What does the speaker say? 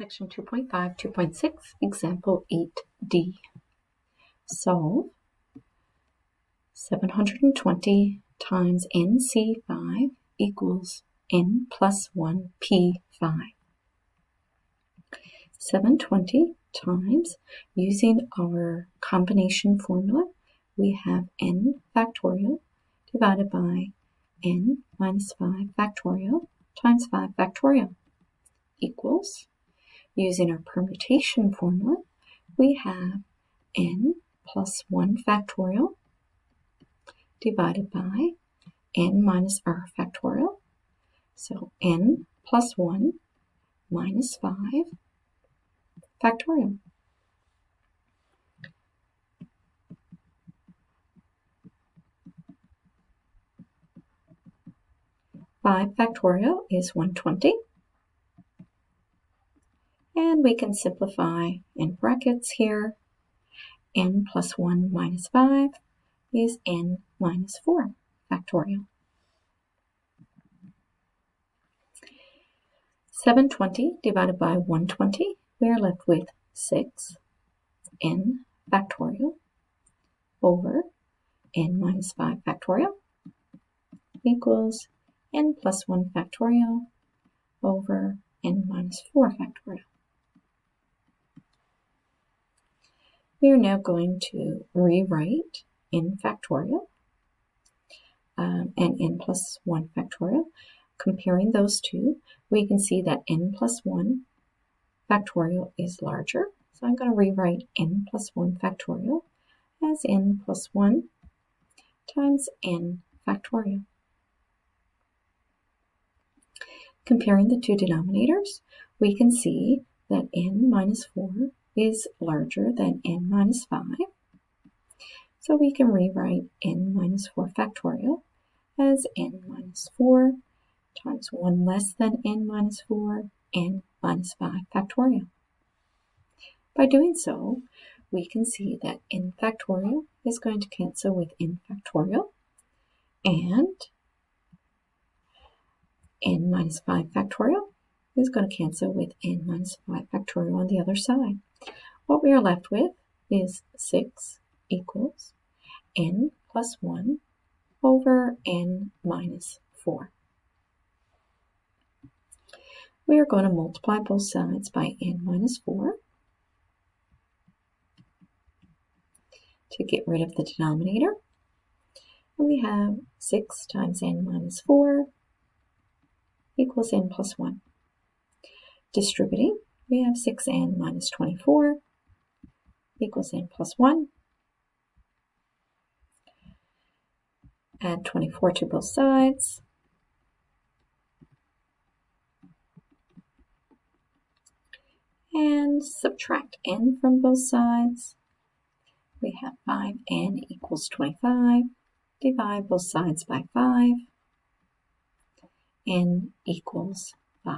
Section 2.5, 2.6, Example 8D. Solve 720 times NC5 equals N plus 1 P5. 720 times, using our combination formula, we have N factorial divided by N minus 5 factorial times 5 factorial equals, using our permutation formula, we have N plus 1 factorial divided by N minus R factorial. So N plus 1 minus 5 factorial. Five factorial is 120. And we can simplify in brackets here. N plus 1 minus 5 is N minus 4 factorial. 720 divided by 120, we are left with 6 N factorial over N minus 5 factorial equals N plus 1 factorial over N minus 4 factorial. We are now going to rewrite N factorial and N plus 1 factorial. Comparing those two, we can see that N plus 1 factorial is larger. So I'm going to rewrite N plus 1 factorial as N plus 1 times N factorial. Comparing the two denominators, we can see that N minus 4 is larger than N minus 5. So we can rewrite N minus 4 factorial as N minus 4 times 1 less than N minus 4, N minus 5 factorial. By doing so, we can see that N factorial is going to cancel with N factorial, and N minus 5 factorial is going to cancel with N minus 5 factorial on the other side. What we are left with is 6 equals N plus 1 over N minus 4. We are going to multiply both sides by N minus 4 to get rid of the denominator. And we have 6 times N minus 4 equals N plus 1. Distributing, we have 6N minus 24 equals N plus 1. Add 24 to both sides. And subtract N from both sides. We have 5N equals 25. Divide both sides by 5. N equals 5.